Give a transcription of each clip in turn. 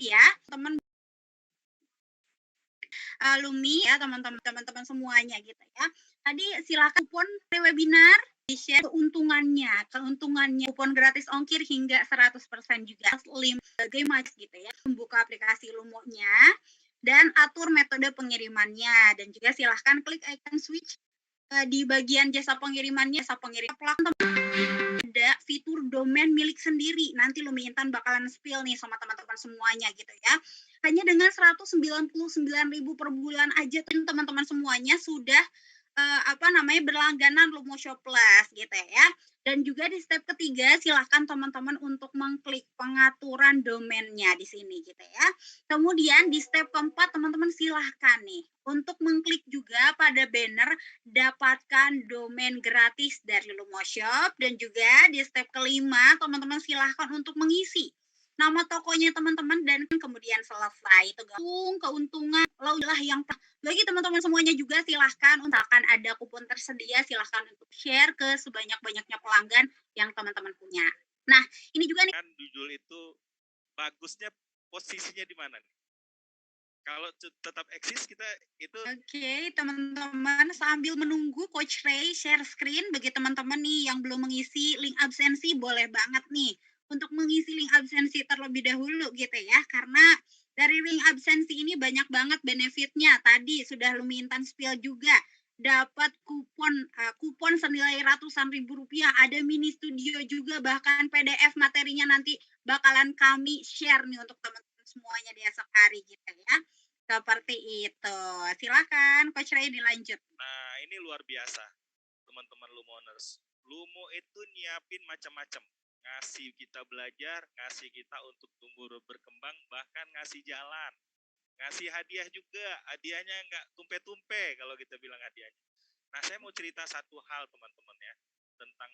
ya, teman alumni ya, teman-teman semuanya gitu ya. Tadi silakan kupon webinar di-share keuntungannya kupon gratis ongkir hingga 100% juga link sebagai macam gitu ya. Membuka aplikasi Lumo-nya dan atur metode pengirimannya, dan juga silahkan klik icon switch di bagian jasa pengirimannya, ada fitur domain milik sendiri. Nanti Lumi Intan bakalan spill nih sama teman-teman semuanya gitu ya. Hanya dengan 199.000 per bulan aja teman-teman semuanya sudah berlangganan Lumo Shop Plus gitu ya. Dan juga di step ketiga silahkan teman-teman untuk mengklik pengaturan domainnya di sini gitu ya. Kemudian di step keempat teman-teman silahkan nih untuk mengklik juga pada banner dapatkan domain gratis dari Lumo Shop, dan juga di step kelima teman-teman silahkan untuk mengisi nama tokonya teman-teman dan kemudian selesai. Itu keuntungan lah yang bagi teman-teman semuanya juga silahkan akan ada kupon tersedia, silahkan untuk share ke sebanyak-banyaknya pelanggan yang teman-teman punya. Nah, ini juga nih kan judul itu bagusnya posisinya di mana nih? Kalau tetap eksis kita itu. Oke, teman-teman sambil menunggu Coach Ray share screen bagi teman-teman nih yang belum mengisi link absensi, boleh banget nih untuk mengisi link absensi terlebih dahulu gitu ya, karena dari link absensi ini banyak banget benefitnya. Tadi sudah Lumi Intan spill juga, dapat kupon senilai ratusan ribu rupiah, ada mini studio juga, bahkan PDF materinya nanti bakalan kami share nih untuk teman-teman semuanya di esok hari gitu ya. Seperti itu. Silakan Coach Ray dilanjut. Nah, ini luar biasa, teman-teman Lumoners. Lumo itu nyiapin macam-macam. Ngasih kita belajar, ngasih kita untuk tumbuh berkembang, bahkan ngasih jalan. Ngasih hadiah juga. Hadiahnya nggak tumpe-tumpe kalau kita bilang hadiahnya. Nah, saya mau cerita satu hal teman-teman ya, tentang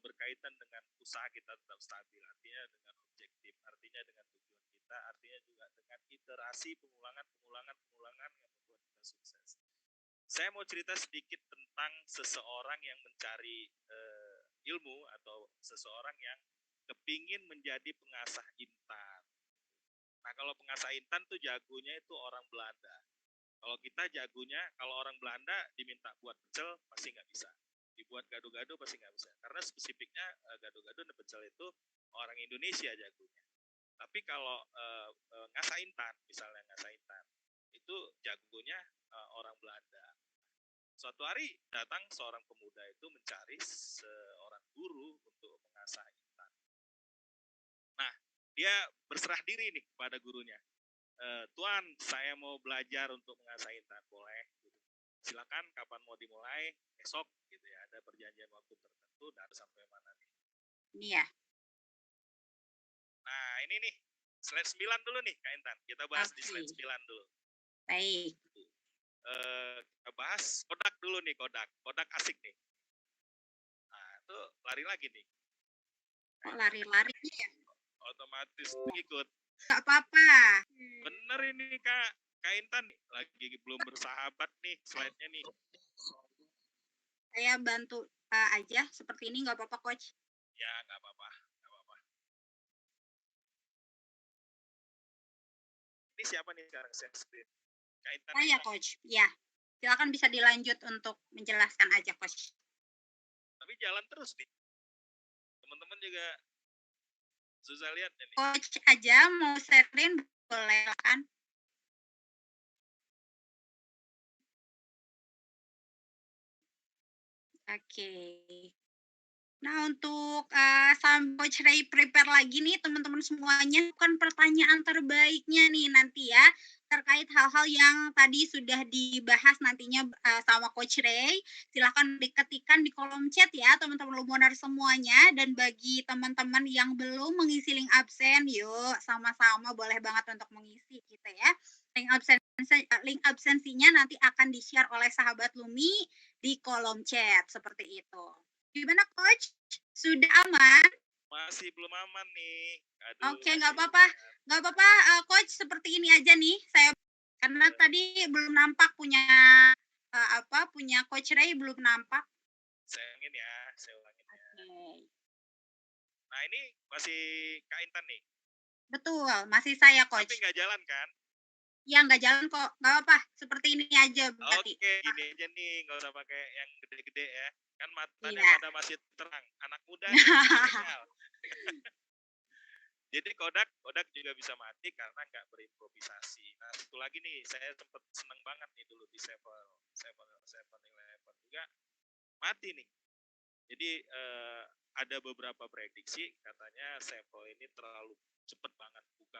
berkaitan dengan usaha kita tetap stabil. Artinya dengan objektif, artinya dengan tujuan kita, artinya juga dengan iterasi pengulangan yang membuat kita sukses. Saya mau cerita sedikit tentang seseorang yang mencari ilmu atau seseorang yang kepingin menjadi pengasah intan. Nah, kalau pengasah intan tuh jagonya itu orang Belanda. Kalau kita jagonya, kalau orang Belanda diminta buat pecel pasti nggak bisa. Dibuat gado-gado pasti nggak bisa. Karena spesifiknya gado-gado dan pecel itu orang Indonesia jagonya. Tapi kalau ngasah intan, misalnya ngasah intan, itu jagonya orang Belanda. Suatu hari datang seorang pemuda itu mencari seorang guru untuk mengasah intan. Nah, dia berserah diri nih kepada gurunya. Tuan, saya mau belajar untuk mengasah intan, boleh? Gitu. Silakan, kapan mau dimulai? Esok, gitu ya. Ada perjanjian waktu tertentu, dan sampai mana nih? Iya. Nah, ini nih, slide 9 dulu nih, Kak Intan. Kita bahas di slide 9 dulu. Baik. Kita bahas Kodak dulu nih, Kodak asik nih. Nah, itu lari lagi nih. Kok lari-lari ya? Otomatis ngikut. Gak apa-apa. Bener ini Kak Intan lagi belum bersahabat nih slide-nya nih. Saya bantu aja seperti ini, nggak apa-apa Coach. Ya, nggak apa-apa. Ini siapa nih sekarang share screen? Kak Intan. Saya Coach. Ya. Silakan bisa dilanjut untuk menjelaskan aja Coach. Tapi jalan terus nih. Teman-teman juga susah lihat nih. Coach aja mau sharing boleh kan? Oke. Nah, untuk Coach Ray prepare lagi nih teman-teman semuanya, bukan pertanyaan terbaiknya nih nanti ya, terkait hal-hal yang tadi sudah dibahas nantinya sama Coach Ray. Silahkan diketikkan di kolom chat ya teman-teman Lumoner semuanya, dan bagi teman-teman yang belum mengisi link absen, yuk sama-sama boleh banget untuk mengisi gitu ya. Link absensinya nanti akan di-share oleh sahabat Lumi di kolom chat seperti itu. Gimana Coach? Sudah aman? Masih belum aman nih. Oke, nggak apa-apa Coach, seperti ini aja nih. Saya karena tadi belum nampak punya Coach Ray belum nampak. Saya ulangin ya. Okay. Nah, ini masih Kak Intan nih. betul, masih saya, Tapi Coach. nggak jalan kan? Ya nggak jalan kok, nggak apa-apa, seperti ini aja berarti. Oke, Ah, gini aja nih, nggak usah pakai yang gede-gede ya. Kan matanya iya. pada masih terang. Anak muda nih, milenial. Jadi Kodak, Kodak juga bisa mati karena nggak berimprovisasi. Nah, satu lagi nih, saya sempat seneng banget nih dulu di Seven Eleven juga mati nih. Jadi ada beberapa prediksi katanya Seven ini terlalu cepet banget buka,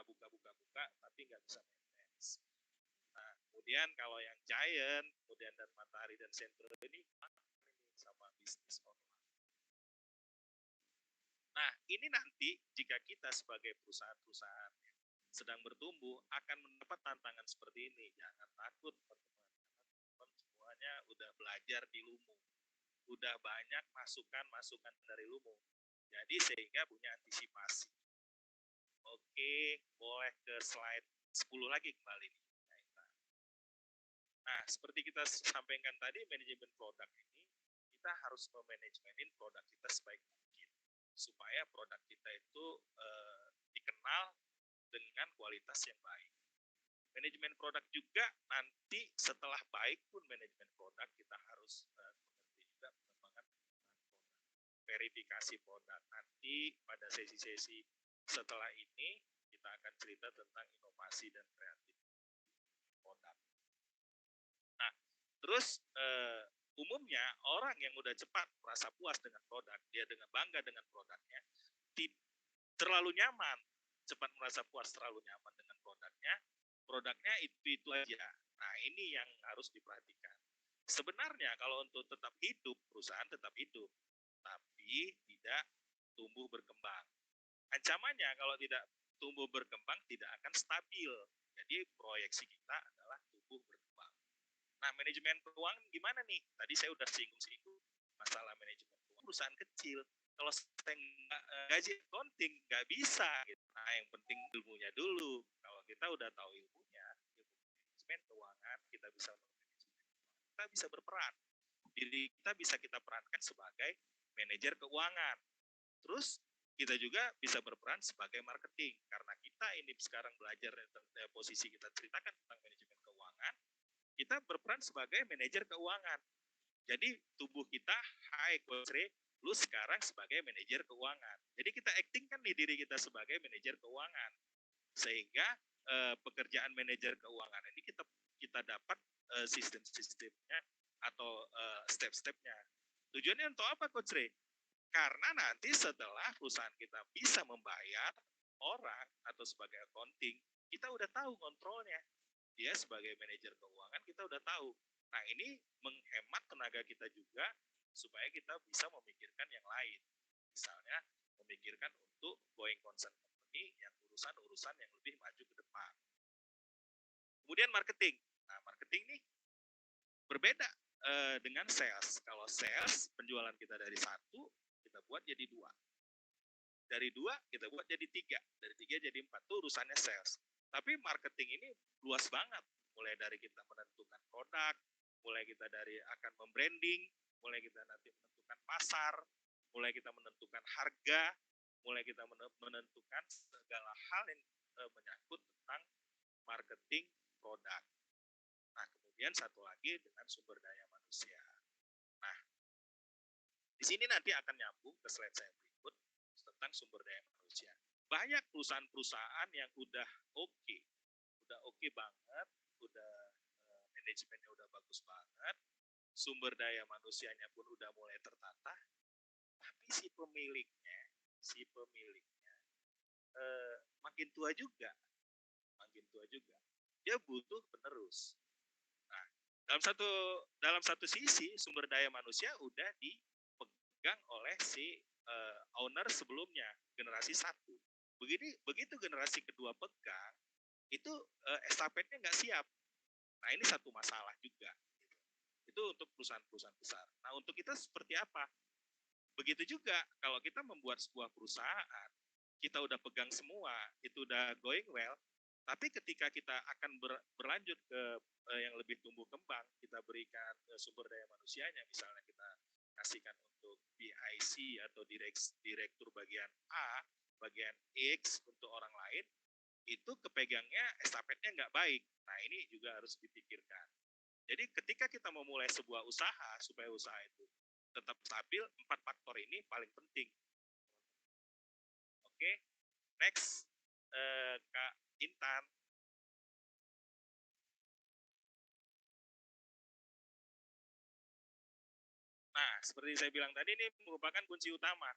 tapi nggak bisa maintenance. Nah, kemudian kalau yang Giant, kemudian dan Matahari dan Sentro ini sama bisnis online. Nah, ini nanti jika kita sebagai perusahaan-perusahaan yang sedang bertumbuh akan mendapat tantangan seperti ini. Jangan takut teman-teman, semuanya udah belajar di Lumu. Udah banyak masukan-masukan dari Lumu. Jadi sehingga punya antisipasi. Oke, boleh ke slide 10 lagi kembali. Nah, seperti kita sampaikan tadi, manajemen produk ini, kita harus memanajemenin produk kita sebaik mungkin supaya produk kita itu dikenal dengan kualitas yang baik. Manajemen produk juga nanti setelah baik pun manajemen produk kita harus mengerti juga pengembangan produk, verifikasi produk. Nanti pada sesi-sesi setelah ini kita akan cerita tentang inovasi dan kreatif produk. Nah, terus umumnya orang yang udah cepat merasa puas dengan produk, dia dengan bangga dengan produknya, terlalu nyaman, cepat merasa puas terlalu nyaman dengan produknya itu aja. Nah, ini yang harus diperhatikan. Sebenarnya kalau untuk tetap hidup, perusahaan tetap hidup, tapi tidak tumbuh berkembang. Ancamannya kalau tidak tumbuh berkembang tidak akan stabil. Jadi proyeksi kita adalah tumbuh berkembang. Nah, manajemen keuangan gimana nih? Tadi saya udah singgung-singgung masalah manajemen keuangan. Perusahaan kecil, kalau saya gaji accounting nggak bisa. Gitu. Nah, yang penting ilmunya dulu. Kalau kita udah tahu ilmunya, manajemen keuangan, kita bisa berperan. Diri kita bisa kita perankan sebagai manajer keuangan. Terus kita juga bisa berperan sebagai marketing karena kita ini sekarang belajar posisi kita ceritakan tentang manajemen keuangan, kita berperan sebagai manajer keuangan. Jadi tubuh kita, hai Coach Ray, lu sekarang sebagai manajer keuangan. Jadi kita acting kan di diri kita sebagai manajer keuangan. Sehingga pekerjaan manajer keuangan ini kita dapat sistem-sistemnya atau step-stepnya. Tujuannya untuk apa Coach Ray? Karena nanti setelah perusahaan kita bisa membayar orang atau sebagai accounting, kita udah tahu kontrolnya. Dia sebagai manajer keuangan kita udah tahu. Nah, ini menghemat tenaga kita juga supaya kita bisa memikirkan yang lain. Misalnya memikirkan untuk going concern company yang urusan-urusan yang lebih maju ke depan. Kemudian marketing. Nah, marketing nih berbeda dengan sales. Kalau sales penjualan kita dari 1 kita buat jadi 2. Dari 2 kita buat jadi 3. Dari 3 jadi 4. Itu urusannya sales. Tapi marketing ini luas banget. Mulai dari kita menentukan produk, mulai kita dari akan membranding, mulai kita nanti menentukan pasar, mulai kita menentukan harga, mulai kita menentukan segala hal yang menyangkut tentang marketing produk. Nah, kemudian satu lagi dengan sumber daya manusia. Nah, di sini nanti akan nyambung ke slide saya berikut tentang sumber daya manusia. Banyak perusahaan-perusahaan yang udah oke banget, udah manajemennya udah bagus banget, sumber daya manusianya pun udah mulai tertata, tapi si pemiliknya makin tua juga, dia butuh penerus. Nah, dalam satu sisi sumber daya manusia udah dipegang oleh si owner sebelumnya, generasi 1. Begitu generasi kedua pegang, itu estafetnya nggak siap. Nah, ini satu masalah juga. Itu untuk perusahaan-perusahaan besar. Nah, untuk kita seperti apa? Begitu juga kalau kita membuat sebuah perusahaan, kita udah pegang semua, itu udah going well, tapi ketika kita akan berlanjut ke yang lebih tumbuh kembang, kita berikan sumber daya manusianya, misalnya kita kasihkan untuk BIC atau direktur bagian A, bagian X untuk orang lain, itu kepegangnya estafetnya nggak baik. Nah, ini juga harus dipikirkan. Jadi ketika kita memulai sebuah usaha, supaya usaha itu tetap stabil, 4 faktor ini paling penting. Oke, next, Kak Intan. Nah, seperti saya bilang tadi, ini merupakan kunci utama.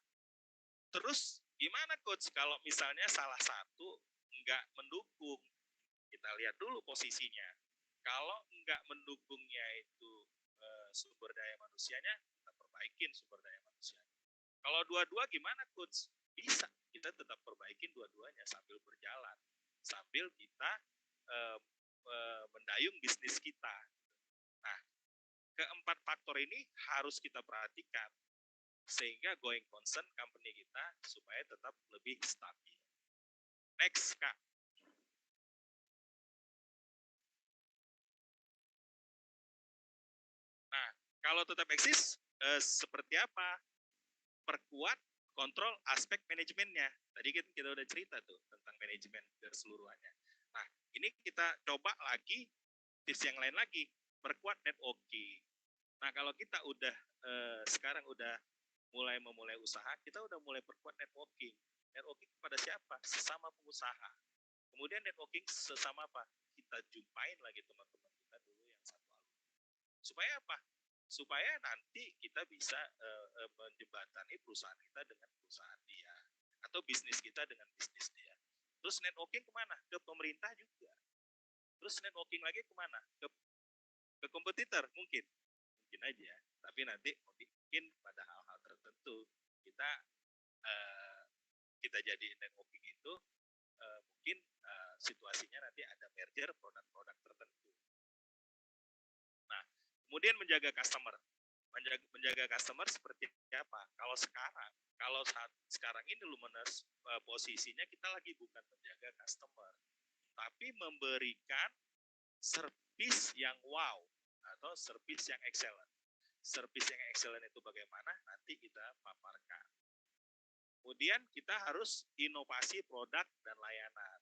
Terus gimana coach kalau misalnya salah satu nggak mendukung? Kita lihat dulu posisinya. Kalau nggak mendukungnya itu sumber daya manusianya, kita perbaikin sumber daya manusianya. Kalau dua-dua gimana coach? Bisa, kita tetap perbaikin dua-duanya sambil berjalan, sambil kita mendayung bisnis kita. Nah, keempat faktor ini harus kita perhatikan sehingga going concern company kita supaya tetap lebih stabil. Next, Kak. Nah, kalau tetap eksis, seperti apa? Perkuat kontrol aspek manajemennya. Tadi kita udah cerita tuh tentang manajemen keseluruhannya. Nah, ini kita coba lagi tips yang lain lagi. Perkuat networking. Nah, kalau kita udah sekarang udah memulai usaha, kita udah mulai perkuat networking. Networking kepada siapa? Sesama pengusaha. Kemudian networking sesama apa? Kita jumpain lagi teman-teman kita dulu yang satu alumni. Supaya apa? Supaya nanti kita bisa menjembatani perusahaan kita dengan perusahaan dia, atau bisnis kita dengan bisnis dia. Terus networking kemana? Ke pemerintah juga. Terus networking lagi kemana? Ke kompetitor mungkin aja. Tapi nanti mungkin pada hal-hal tertentu kita jadi networking itu mungkin situasinya nanti ada merger produk-produk tertentu. Nah, kemudian menjaga customer. Menjaga customer seperti apa? Kalau sekarang ini Luminous posisinya kita lagi bukan menjaga customer, tapi memberikan service yang wow atau service yang excellent. Service yang excellent itu bagaimana? Nanti kita paparkan. Kemudian kita harus inovasi produk dan layanan.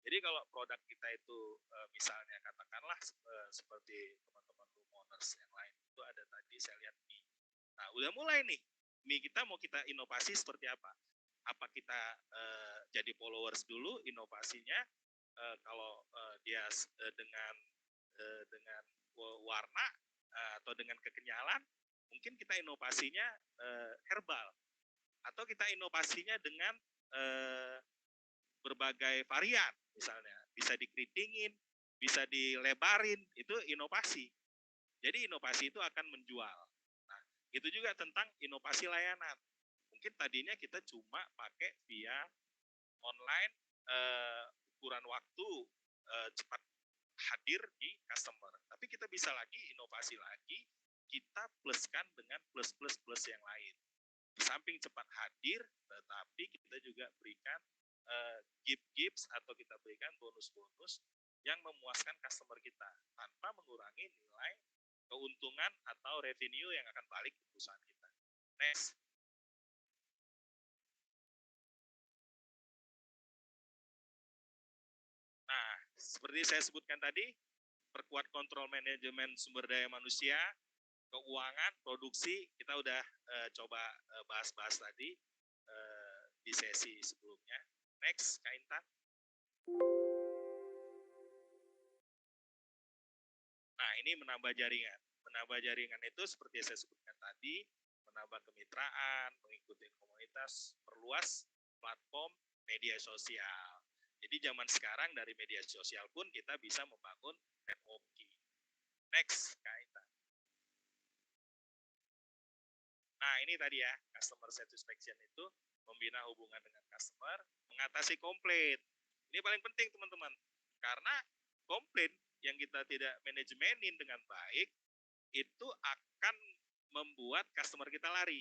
Jadi kalau produk kita itu misalnya katakanlah seperti teman-teman Luminous yang lain itu ada tadi saya lihat mie. Nah, udah mulai nih. Mie kita mau kita inovasi seperti apa? Apa kita jadi followers dulu inovasinya kalau dia dengan warna atau dengan kekenyalan, mungkin kita inovasinya herbal, atau kita inovasinya dengan berbagai varian, misalnya bisa dikeritingin, bisa dilebarin, itu inovasi. Jadi inovasi itu akan menjual. Nah, itu juga tentang inovasi layanan. Mungkin tadinya kita cuma pakai via online, ukuran waktu cepat hadir di customer. Tapi kita bisa lagi inovasi lagi, kita pluskan dengan plus yang lain. Di samping cepat hadir, tetapi kita juga berikan gift atau kita berikan bonus-bonus yang memuaskan customer kita tanpa mengurangi nilai keuntungan atau revenue yang akan balik ke perusahaan kita. Next. Nah, seperti saya sebutkan tadi, perkuat kontrol manajemen sumber daya manusia, keuangan, produksi, kita udah coba bahas-bahas tadi di sesi sebelumnya. Next, Kak Intan. Nah, ini menambah jaringan. Menambah jaringan itu seperti yang saya sebutkan tadi, menambah kemitraan, mengikuti komunitas, perluas platform media sosial. Jadi zaman sekarang dari media sosial pun kita bisa membangun networking. Next, Kak Intan. Nah, ini tadi ya, customer satisfaction itu membina hubungan dengan customer, mengatasi komplain. Ini paling penting, teman-teman. Karena komplain yang kita tidak manajemenin dengan baik, itu akan membuat customer kita lari.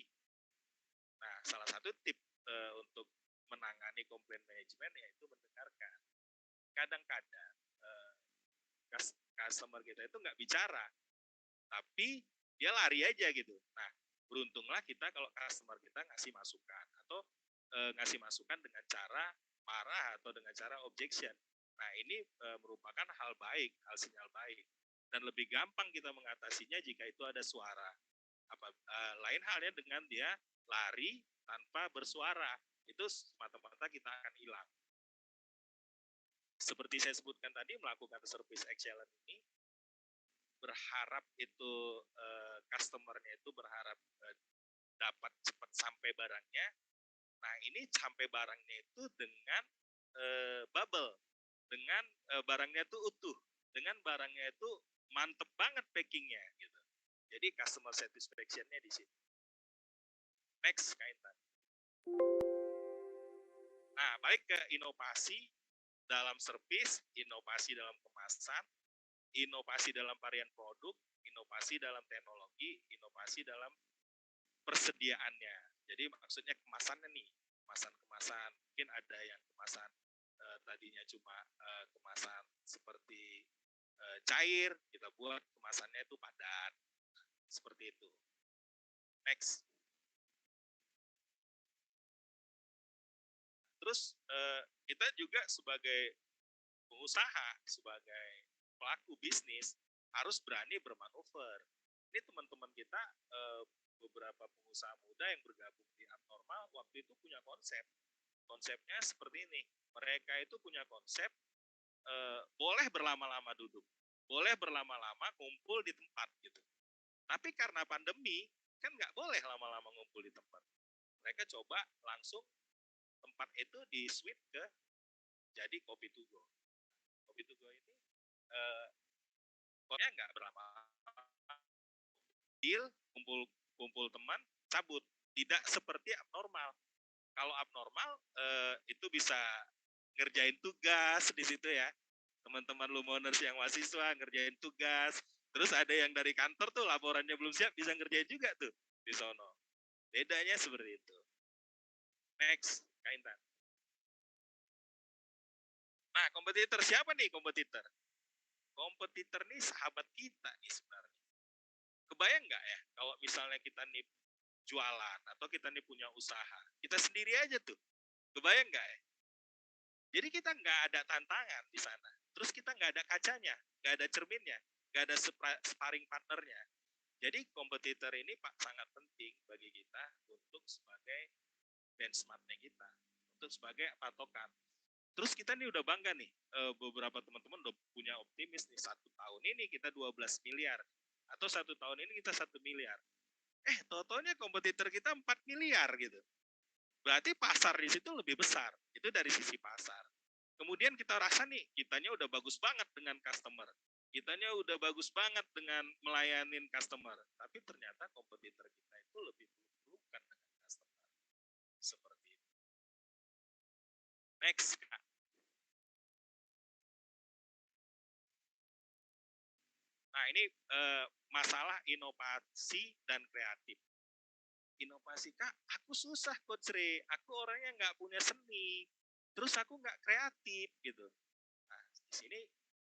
Nah, salah satu tip untuk menangani komplain manajemen yaitu mendengarkan. Kadang-kadang customer kita itu nggak bicara, tapi dia lari aja gitu. Nah, beruntunglah kita kalau customer kita ngasih masukan atau ngasih masukan dengan cara marah atau dengan cara objection. Nah, ini merupakan hal baik, hal sinyal baik. Dan lebih gampang kita mengatasinya jika itu ada suara. Lain halnya dengan dia lari tanpa bersuara. Itu semata-mata kita akan hilang. Seperti saya sebutkan tadi, melakukan service excellence ini berharap itu customer-nya itu berharap dapat cepat sampai barangnya. Nah, ini sampai barangnya itu dengan bubble, dengan barangnya itu utuh, dengan barangnya itu mantep banget packingnya gitu. Jadi customer satisfaction-nya di sini. Next, kaitan. Nah, balik ke inovasi dalam service, inovasi dalam kemasan, inovasi dalam varian produk, inovasi dalam teknologi, inovasi dalam persediaannya. Jadi maksudnya kemasannya nih, kemasan-kemasan. Mungkin ada yang kemasan tadinya cuma kemasan seperti cair, kita buat kemasannya itu padat. Seperti itu. Next. Terus kita juga sebagai pengusaha, sebagai pelaku bisnis harus berani bermanuver. Ini teman-teman kita beberapa pengusaha muda yang bergabung di Abnormal waktu itu punya konsep. Konsepnya seperti ini. Mereka itu punya konsep boleh berlama-lama duduk, boleh berlama-lama ngumpul di tempat gitu. Tapi karena pandemi kan nggak boleh lama-lama ngumpul di tempat. Mereka coba langsung tempat itu di switch ke jadi Kopi to Go. Kopi to Go ini pokoknya nggak berlama-lama, deal, kumpul teman, cabut. Tidak seperti Abnormal. Kalau Abnormal itu bisa ngerjain tugas di situ ya. Teman-teman Lumoners yang mahasiswa ngerjain tugas. Terus ada yang dari kantor tuh laporannya belum siap, bisa ngerjain juga tuh di sono. Bedanya seperti itu. Next, Kaintan. Nah, kompetitor siapa nih kompetitor? Kompetitor nih sahabat kita nih sebenarnya. Kebayang nggak ya kalau misalnya kita nih jualan atau kita nih punya usaha, kita sendiri aja tuh. Kebayang nggak ya? Jadi kita nggak ada tantangan di sana. Terus kita nggak ada kacanya, nggak ada cerminnya, nggak ada sparring partnernya. Jadi kompetitor ini sangat penting bagi kita untuk sebagai benchmarknya kita, untuk sebagai patokan. Terus kita nih udah bangga nih, beberapa teman-teman udah punya optimis nih, 1 tahun ini kita 12 miliar, atau 1 tahun ini kita 1 miliar. Totalnya kompetitor kita 4 miliar gitu. Berarti pasar di situ lebih besar, itu dari sisi pasar. Kemudian kita rasa nih, kitanya udah bagus banget dengan customer. Kitanya udah bagus banget dengan melayanin customer. Tapi ternyata kompetitor kita itu lebih bukan dengan customer. Seperti itu. Next, Kak. Nah, ini masalah inovasi dan kreatif. Inovasi, Kak, aku susah, Coach Re. Aku orangnya nggak punya seni. Terus aku nggak kreatif, gitu. Nah, di sini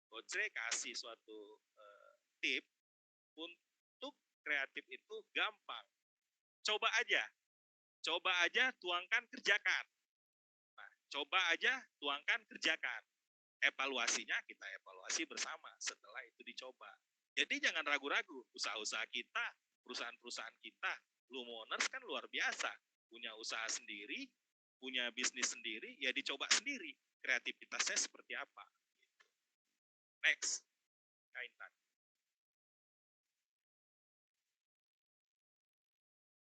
Coach Re kasih suatu tip untuk kreatif itu gampang. Coba aja tuangkan, kerjakan. Nah, coba aja tuangkan, kerjakan. Evaluasinya kita evaluasi bersama setelah itu dicoba. Jadi jangan ragu-ragu, usaha-usaha kita, perusahaan-perusahaan kita, Lumoners kan luar biasa, punya usaha sendiri, punya bisnis sendiri, ya dicoba sendiri, kreativitasnya seperti apa. Next, Kaintan.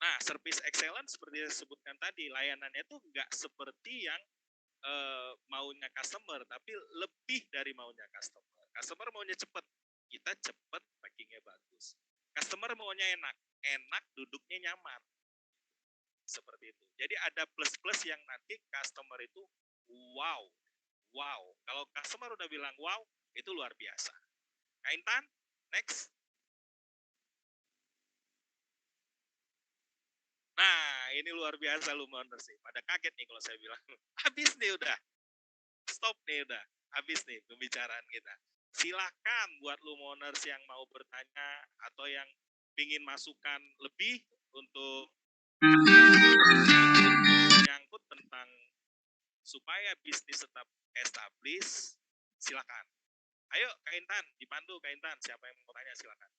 Nah, service excellence seperti yang disebutkan tadi, layanannya itu nggak seperti yang maunya customer, tapi lebih dari maunya customer. Customer maunya cepat, kita cepat, packingnya bagus. Customer maunya enak, duduknya nyaman. Seperti itu. Jadi ada plus-plus yang nanti customer itu wow. Kalau customer udah bilang wow, itu luar biasa. Kaintan, next. Nah, ini luar biasa Lumoners sih. Pada kaget nih kalau saya bilang. Habis nih udah. Stop nih udah. Habis nih pembicaraan kita. Silakan buat Lumoners yang mau bertanya atau yang ingin masukan lebih untuk menyangkut tentang supaya bisnis tetap established, silakan. Ayo Kak Intan, dipandu Kak Intan, siapa yang mau tanya silakan.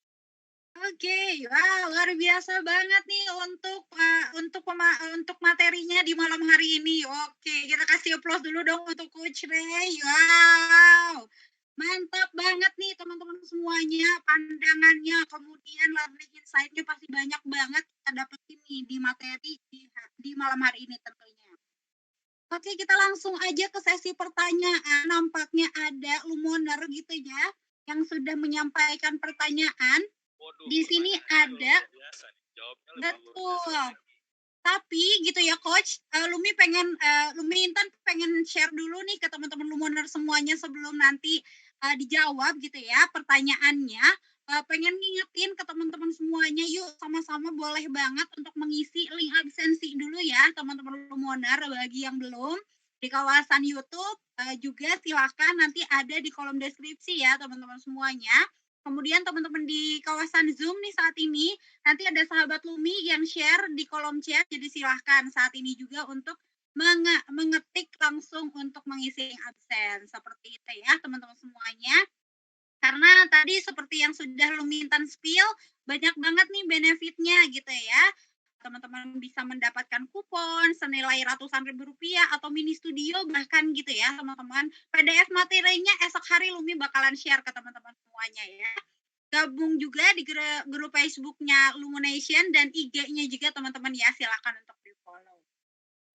Oke, wah luar biasa banget nih untuk materinya di malam hari ini. Oke, kita kasih applause dulu dong untuk Coach Ray. Wow, mantap banget nih teman-teman semuanya, pandangannya, kemudian learning insight-nya pasti banyak banget kita dapetin nih di materi di malam hari ini tentunya. Oke, kita langsung aja ke sesi pertanyaan. Nampaknya ada Lumoner gitu ya, yang sudah menyampaikan pertanyaan. Waduh, Di sini ada, biasa nih. Jawabnya betul. Tapi gitu ya Coach, Lumi Intan pengen share dulu nih ke teman-teman Lumoner semuanya sebelum nanti dijawab gitu ya pertanyaannya. Pengen ngingetin ke teman-teman semuanya, yuk sama-sama boleh banget untuk mengisi link absensi dulu ya teman-teman Lumoner. Bagi yang belum, di kawasan YouTube juga silahkan nanti ada di kolom deskripsi ya teman-teman semuanya. Kemudian teman-teman di kawasan Zoom nih saat ini, nanti ada sahabat Lumi yang share di kolom chat, jadi silahkan saat ini juga untuk mengetik langsung untuk mengisi absen. Seperti itu ya teman-teman semuanya. Karena tadi seperti yang sudah Lumi Intan spill, banyak banget nih benefitnya gitu ya. Teman-teman bisa mendapatkan kupon senilai ratusan ribu rupiah atau mini studio bahkan gitu ya teman-teman. PDF materinya esok hari Lumi bakalan share ke teman-teman semuanya ya. Gabung juga di grup Facebook-nya Lumination dan IG-nya juga teman-teman ya, silakan untuk di-follow.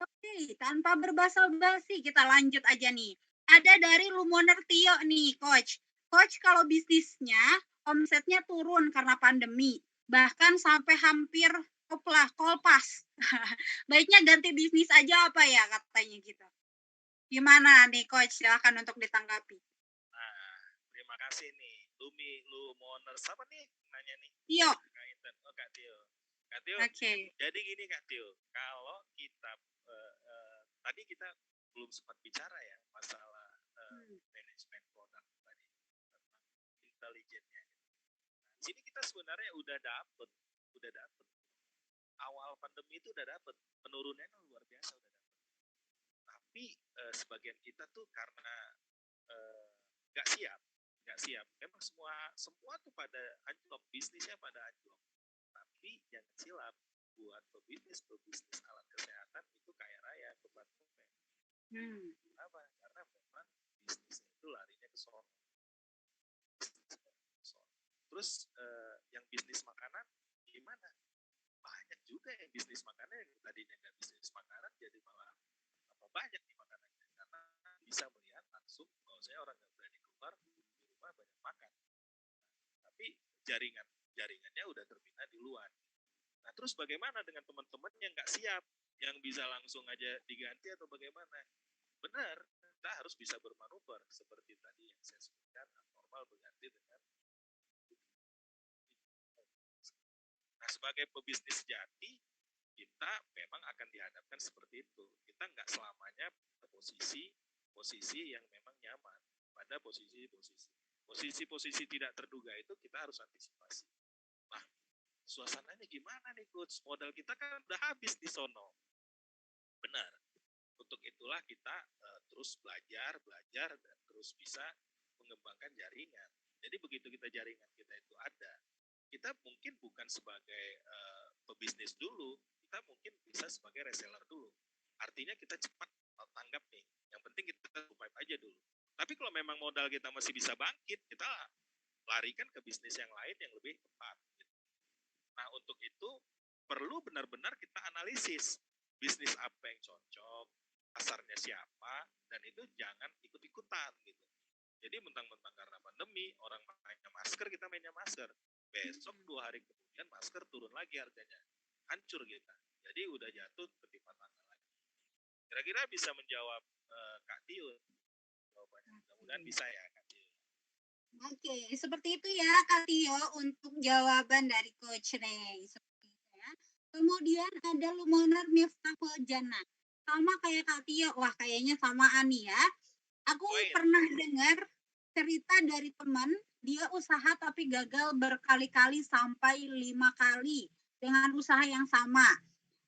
Oke, tanpa berbasa-basi kita lanjut aja nih. Ada dari Lumoner Tio nih, Coach. Coach, kalau bisnisnya omsetnya turun karena pandemi, bahkan sampai hampir kolpas. Baiknya ganti bisnis aja apa ya katanya gitu. Gimana nih Coach? Silakan untuk ditanggapi. Nah, terima kasih nih. Lumoners apa nih nanya nih? Tio. Oh, Kak Tio. Kak Tio, Oke. jadi gini Kak Tio, kalau kita tadi kita belum sempat bicara ya masalah manajemen produk tadi tentang intelijennya. Nah, sini kita sebenarnya udah dapet awal pandemi itu udah dapet penurunannya luar biasa udah dapet. Tapi sebagian kita tuh karena nggak siap. Memang semua tuh pada anjlok, bisnisnya pada anjlok. Tapi jangan silap, buat pebisnis alat kesehatan itu kaya raya beban kopek. Kenapa? Karena memang bisnisnya itu larinya ke sono. Terus yang bisnis makanan gimana? Banyak juga yang bisnis makanan yang tadinya nggak bisnis makanan jadi malah banyak di makanannya karena bisa melihat langsung bahwa saya orang nggak berani keluar di rumah banyak makan. Tapi jaringannya udah terbina di luar. Nah terus bagaimana dengan teman-teman yang nggak siap, yang bisa langsung aja diganti atau bagaimana? Benar, kita harus bisa bermanuver seperti tadi yang saya sebutkan, normal berganti dengan. Nah sebagai pebisnis sejati, kita memang akan dihadapkan seperti itu. Kita nggak selamanya pada posisi yang memang nyaman, pada posisi tidak terduga itu kita harus antisipasi. Nah, suasananya gimana nih Coach? Modal kita kan udah habis di sono. Benar. Untuk itulah kita terus belajar dan terus bisa mengembangkan jaringan. Jadi begitu jaringan kita itu ada, kita mungkin bukan sebagai pebisnis dulu, kita mungkin bisa sebagai reseller dulu. Artinya kita cepat tanggap nih. Yang penting kita survive aja dulu. Tapi kalau memang modal kita masih bisa bangkit, kita larikan ke bisnis yang lain yang lebih tepat. Nah, untuk itu perlu benar-benar kita analisis bisnis apa yang cocok, pasarnya siapa, dan itu jangan ikut-ikutan gitu. Jadi mentang-mentang karena pandemi, orang mainnya masker, kita mainnya masker. Besok 2 hari kemudian masker turun lagi harganya. Hancur kita. Jadi udah jatuh ketimpa tangga lagi. Kira-kira bisa menjawab Kak Tio jawabannya. Mudah-mudahan bisa ya Kak Tio. Oke, seperti itu ya Kak Tio untuk jawaban dari Coach Ray. Seperti itu ya. Kemudian ada Lumoner Miftahul Jannah. Sama kayak Kak Tio, wah kayaknya samaan ya. Aku pernah dengar cerita dari teman, dia usaha tapi gagal berkali-kali sampai 5 kali dengan usaha yang sama.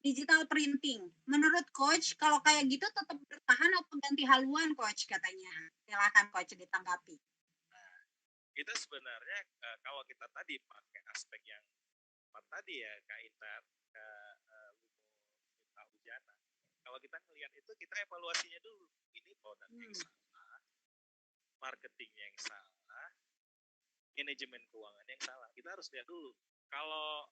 digital printing. Menurut coach, kalau kayak gitu tetap bertahan atau ganti haluan coach katanya? Silakan coach ditanggapi. Kita sebenarnya kalau kita tadi pakai aspek yang empat tadi ya Kak Intan, Kak Ujana. Kalau kita ngelihat itu kita evaluasinya dulu. Ini produk yang salah, marketingnya yang salah, manajemen keuangan yang salah. Kita harus lihat dulu. Kalau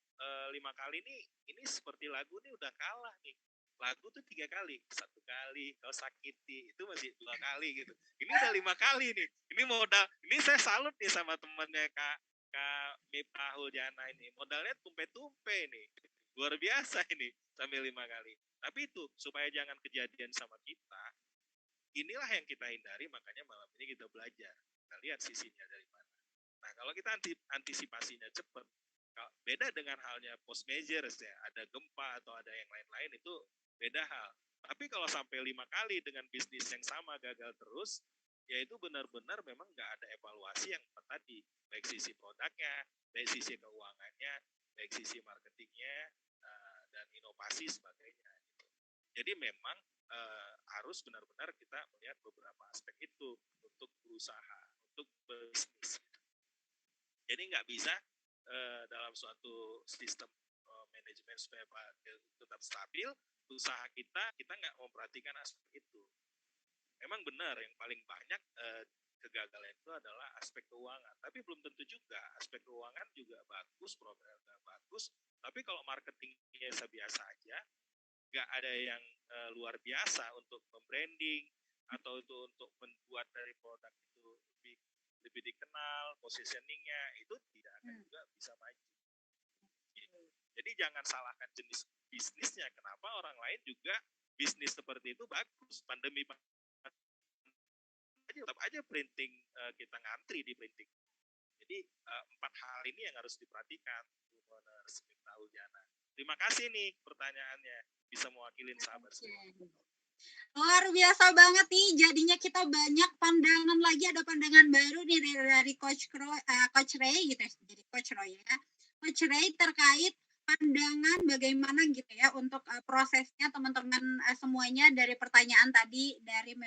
5 kali ini seperti lagu nih udah kalah nih. Lagu tuh 3 kali, 1 kali kau sakiti itu masih 2 kali gitu. Ini udah 5 kali nih. Ini modal. Ini saya salut nih sama temannya Kak Miftah Huljana ini. Modalnya tumpe-tumpe nih. Luar biasa ini sampai 5 kali. Tapi itu supaya jangan kejadian sama kita. Inilah yang kita hindari, makanya malam ini kita belajar. Kita lihat sisinya dari mana. Nah, kalau kita antisipasinya cepat, beda dengan halnya post measures ya, ada gempa atau ada yang lain-lain itu beda hal. Tapi kalau sampai 5 kali dengan bisnis yang sama gagal terus, ya itu benar-benar memang nggak ada evaluasi yang tadi, baik sisi produknya, baik sisi keuangannya, baik sisi marketingnya, dan inovasi sebagainya. Jadi memang harus benar-benar kita melihat beberapa aspek itu untuk berusaha, untuk bisnis. Jadi nggak bisa dalam suatu sistem manajemen supaya tetap stabil, usaha kita nggak memperhatikan aspek itu. Memang benar yang paling banyak kegagalan itu adalah aspek keuangan. Tapi belum tentu juga aspek keuangan juga bagus, programnya bagus. Tapi kalau marketingnya biasa aja, nggak ada yang luar biasa untuk membranding atau itu untuk membuat dari produk itu lebih dikenal, positioningnya itu tidak akan juga bisa maju. Jadi jangan salahkan jenis bisnisnya. Kenapa orang lain juga bisnis seperti itu bagus. Pandemi tetap aja printing, kita ngantri di printing. Jadi 4 hal ini yang harus diperhatikan. Terima kasih nih pertanyaannya, bisa mewakilin sahabat semua. Luar biasa banget nih, jadinya kita banyak pandangan lagi, ada pandangan baru nih dari Coach Ray gitu, jadi Coach Roy ya. Coach Ray terkait pandangan bagaimana gitu ya untuk prosesnya teman-teman semuanya dari pertanyaan tadi dari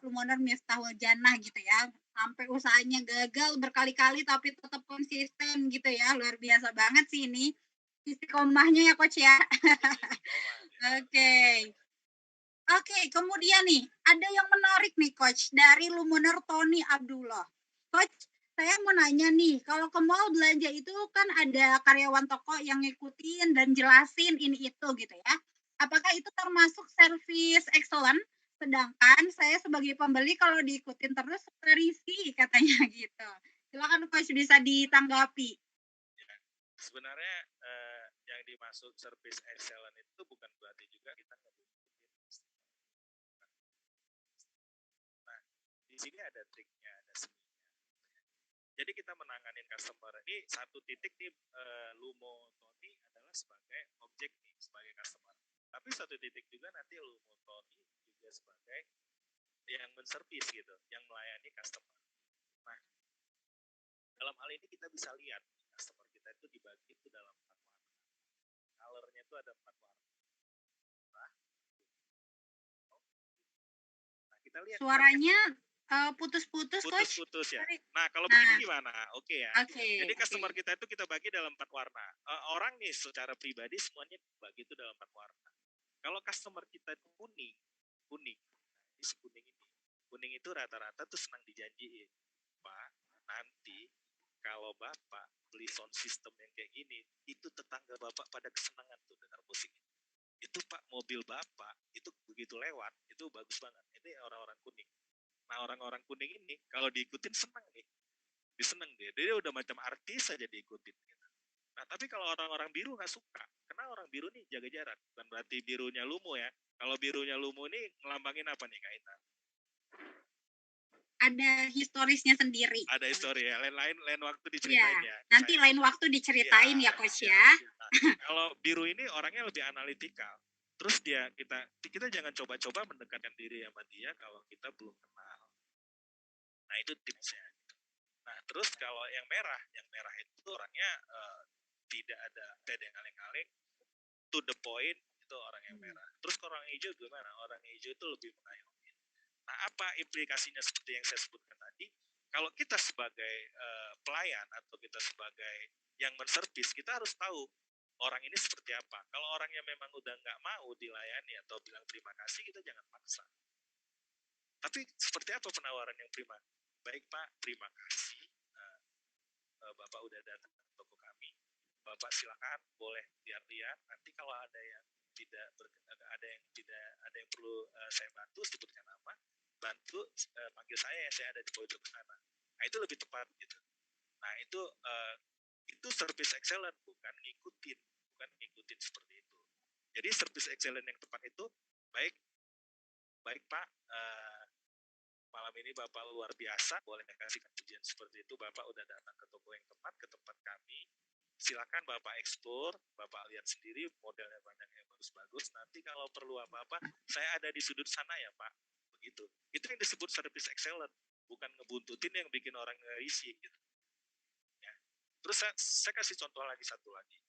Lumoner Miftah Huljana gitu ya, sampai usahanya gagal berkali-kali tapi tetap konsisten gitu ya, luar biasa banget sih ini istiqomahnya ya Coach ya. Oke. Oke, kemudian nih, ada yang menarik nih Coach, dari Lumoner Tony Abdullah. Coach, saya mau nanya nih, kalau ke mall belanja itu kan ada karyawan toko yang ngikutin dan jelasin ini itu gitu ya. Apakah itu termasuk service excellent? Sedangkan saya sebagai pembeli kalau diikutin terus risih katanya gitu. Silakan Coach bisa ditanggapi. Sebenarnya yang dimaksud service excellent itu bukan berarti juga kita di sini ada triknya, ada seninya. Jadi kita menanganin customer ini satu titik nih, Lumo Tony adalah sebagai objek nih, sebagai customer. Tapi satu titik juga nanti Lumo Tony juga sebagai yang menservis gitu, yang melayani customer. Nah, dalam hal ini kita bisa lihat customer kita itu dibagi itu dalam 4 warna. Colornya itu ada 4 warna. Nah, kita lihat suaranya putus-putus ya. Nah, kalau begini gimana? Oke ya. Jadi customer kita itu kita bagi dalam 4 warna. Orang nih secara pribadi semuanya bagi itu dalam 4 warna. Kalau customer kita itu kuning, ini kuning itu rata-rata tuh senang dijanjiin. Pak, nanti kalau Bapak beli sound system yang kayak gini, itu tetangga Bapak pada kesenangan tuh dengar musik. Itu Pak, mobil Bapak itu begitu lewat, itu bagus banget. Ini orang-orang kuning. Nah, orang-orang kuning ini kalau diikutin senang nih. Diseneng dia udah macam artis aja diikutin gitu. Nah, tapi kalau orang-orang biru nggak suka. Karena orang biru nih jaga jarak. Bukan berarti birunya Lumo ya. Kalau birunya Lumo ini ngelambangin apa nih Kak Intan? Ada historisnya sendiri. Ada histori ya. Lain waktu diceritain ya. Nanti lain waktu diceritain ya Coach ya. Kalau biru ini orangnya lebih analitikal. Terus kita jangan coba-coba mendekatkan diri sama dia kalau kita belum kenal. Nah, itu tipsnya. Nah, terus kalau yang merah itu orangnya tidak ada yang kaleng-kaleng, to the point, itu orang yang merah. Terus kalau orang hijau gimana? Orang hijau itu lebih mengayomi. Nah, apa implikasinya seperti yang saya sebutkan tadi? Kalau kita sebagai pelayan atau kita sebagai yang menservis, kita harus tahu orang ini seperti apa. Kalau orangnya memang udah nggak mau dilayani atau bilang terima kasih, kita jangan paksa. Tapi seperti apa penawaran yang prima? Baik Pak, terima kasih. Bapak udah datang ke toko kami. Bapak silakan boleh lihat-lihat. Nanti kalau ada yang ada yang perlu saya bantu, sebutkan nama, bantu panggil saya ada di pojok sana. Nah itu lebih tepat gitu. Nah itu service excellent, bukan ngikutin seperti itu. Jadi service excellent yang tepat itu baik Pak, malam ini Bapak luar biasa, boleh kasihkan pujian seperti itu. Bapak udah datang ke toko yang tepat, ke tempat kami. Silakan Bapak eksplor, Bapak lihat sendiri modelnya banyak yang bagus-bagus. Nanti kalau perlu apa-apa, saya ada di sudut sana ya Pak. Begitu. Itu yang disebut service excellent, bukan ngebuntutin yang bikin orang risih gitu. Ya. Terus saya kasih contoh lagi satu lagi.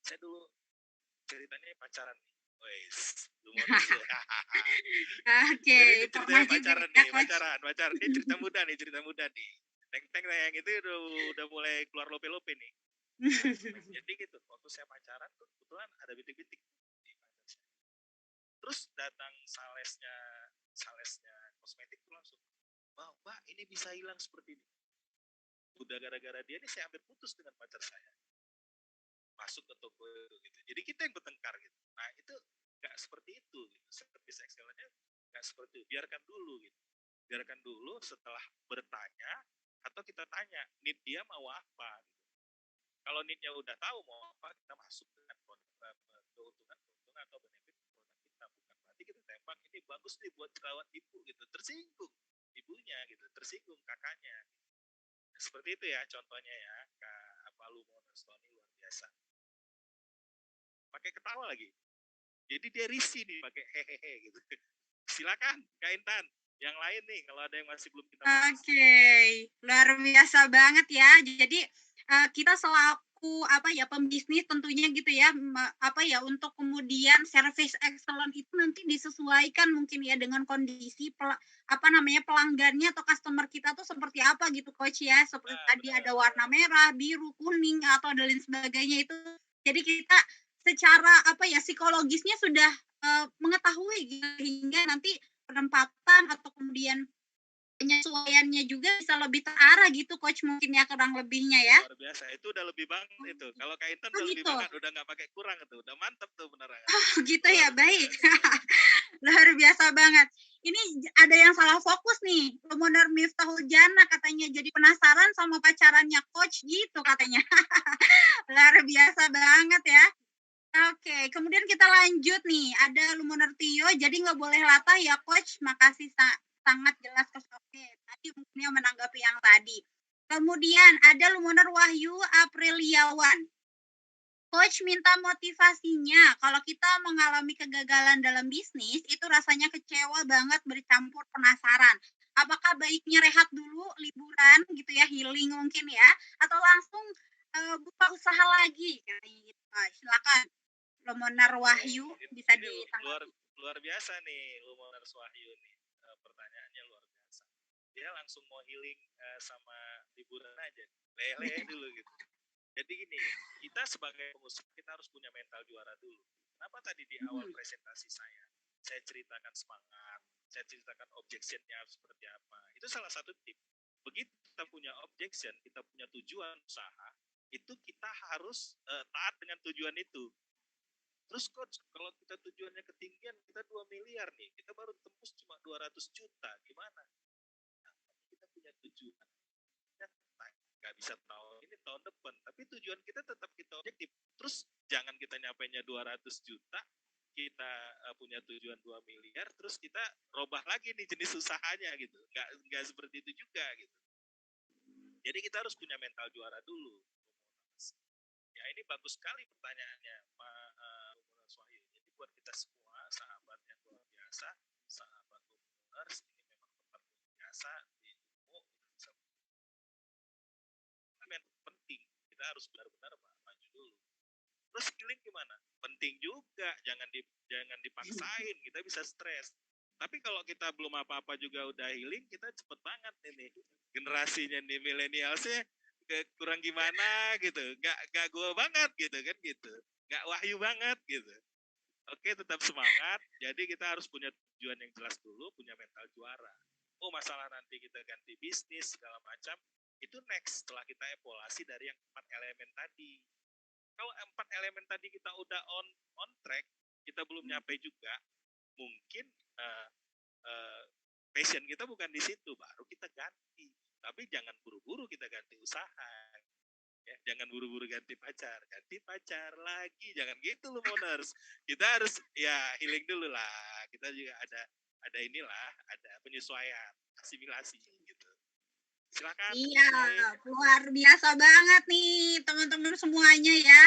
Saya dulu ceritanya pacaran nih. Wes, Oke, ini pernah ceritanya juga pacaran ya, nih, Coach. pacaran. Ini cerita muda nih. Teng yang itu udah mulai keluar lope-lope nih. Nah, jadi gitu, waktu saya pacaran tuh kebetulan ada bintik-bintik di pacar saya. Terus datang salesnya kosmetik tuh langsung, Mbak, ini bisa hilang seperti ini. Udah gara-gara dia nih saya hampir putus dengan pacar saya. Masuk ke toko itu gitu. Jadi kita yang bertengkar gitu. Nah itu nggak seperti itu gitu. Service excellence-nya nggak seperti itu. Biarkan dulu setelah bertanya atau kita tanya need dia mau apa gitu. Kalau need-nya udah tahu mau apa, kita masuk dengan keuntungan atau benefit produk kita. Bukan berarti kita tembak ini bagus nih buat rawat ibu gitu. Tersinggung ibunya gitu, tersinggung kakaknya. Nah, seperti itu ya contohnya ya, Kak Palu Monostoni luar biasa. Pakai ketawa lagi. Jadi dia risih nih pakai hehehe gitu. Silakan Kak Intan, yang lain nih kalau ada yang masih belum kita bahas. Oke, luar biasa banget ya. Jadi kita selaku pembisnis tentunya gitu ya, untuk kemudian service excellent itu nanti disesuaikan mungkin ya dengan kondisi pelanggannya atau customer kita tuh seperti apa gitu Coach ya. Seperti tadi ada warna merah, biru, kuning atau dan lain sebagainya itu. Jadi kita secara psikologisnya sudah mengetahui gitu, hingga nanti penempatan atau kemudian penyesuaiannya juga bisa lebih terarah gitu Coach mungkin ya kurang lebihnya ya. Luar biasa, itu udah lebih banget itu. Kalau Kak Intan udah lebih Gitu. banget, udah nggak pakai kurang itu, udah mantep tuh penerangan. Gitu ya, baik. Luar biasa banget. Ini ada yang salah fokus nih. Lumoner Miftahul Jannah katanya jadi penasaran sama pacarannya Coach gitu katanya. Luar biasa banget ya. Oke, kemudian kita lanjut nih. Ada Lumoner Tio, jadi nggak boleh latah ya Coach. Makasih sangat jelas Coach. Oke, tadi mungkin menanggapi yang tadi. Kemudian ada Lumoner Wahyu Apriliawan. Coach minta motivasinya. Kalau kita mengalami kegagalan dalam bisnis, itu rasanya kecewa banget bercampur penasaran. Apakah baiknya rehat dulu, liburan gitu ya, healing mungkin ya, atau langsung buka usaha lagi? Gitu. Silakan. Lumoner Wahyu bisa ditanggapi. Luar biasa nih Lumoner Wahyu nih, pertanyaannya luar biasa. Dia langsung mau healing sama liburan aja, lele dulu gitu. Jadi gini, kita sebagai pengusaha kita harus punya mental juara dulu. Kenapa tadi di awal presentasi saya ceritakan semangat, saya ceritakan objection-nya seperti apa. Itu salah satu tip. Begitu kita punya objection, kita punya tujuan usaha, itu kita harus taat dengan tujuan itu. Terus Coach, kalau kita tujuannya ketinggian, kita 2 miliar nih, kita baru tembus cuma 200 juta, gimana? Nah, kita punya tujuan. Nggak bisa tahun ini, tahun depan. Tapi tujuan kita tetap kita objektif. Terus jangan kita nyapainya 200 juta, kita punya tujuan 2 miliar, terus kita robah lagi nih jenis usahanya gitu. Nggak seperti itu juga gitu. Jadi kita harus punya mental juara dulu. Ya ini bagus sekali pertanyaannya Pak Wahyu. Jadi buat kita semua sahabat yang luar biasa, sahabat Lumoners, ini memang tempat biasa di ilmu bisa penting. Kita harus benar-benar maju dulu. Terus healing gimana? Penting juga, jangan dipaksain, kita bisa stres. Tapi kalau kita belum apa-apa juga udah healing, kita cepet banget ini. Generasinya nih milenialsnya kurang gimana gitu, nggak gue banget gitu kan gitu, nggak wahyu banget gitu. Oke, tetap semangat. Jadi kita harus punya tujuan yang jelas dulu, punya mental juara. Oh, masalah nanti kita ganti bisnis segala macam, itu next setelah kita evaluasi dari yang 4 elemen tadi. Kalau 4 elemen tadi kita udah on track, kita belum nyampe juga, mungkin passion kita bukan di situ, baru kita ganti. Tapi jangan buru-buru kita ganti usaha. Ya, jangan buru-buru ganti pacar lagi, jangan gitu loh Moners. Kita harus ya healing dulu lah. Kita juga ada inilah, ada penyesuaian, asimilasi gitu. Silakan. Iya, luar biasa banget nih teman-teman semuanya ya.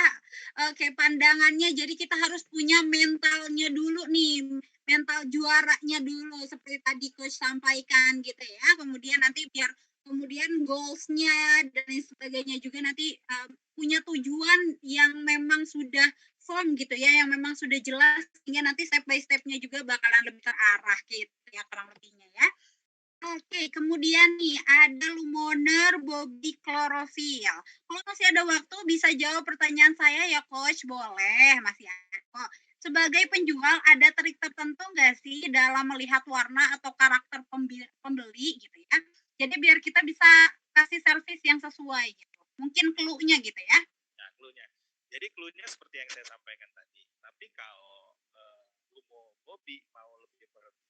Oke, pandangannya jadi kita harus punya mentalnya dulu nih, mental juaranya dulu seperti tadi Coach sampaikan gitu ya. Kemudian nanti biar kemudian goals-nya dan lain sebagainya juga nanti punya tujuan yang memang sudah firm gitu ya, yang memang sudah jelas sehingga nanti step by step-nya juga bakalan lebih terarah gitu ya kurang lebihnya ya. Oke, kemudian nih ada Lumoner Bobby Klorofil. Kalau masih ada waktu bisa jawab pertanyaan saya ya Coach, boleh masih ada kok. Sebagai penjual ada trik tertentu nggak sih dalam melihat warna atau karakter pembeli gitu ya? Jadi biar kita bisa kasih servis yang sesuai gitu. Mungkin clue-nya gitu ya. Nah, clue-nya. Jadi clue-nya seperti yang saya sampaikan tadi. Tapi kalau lu mau Bobby mau lebih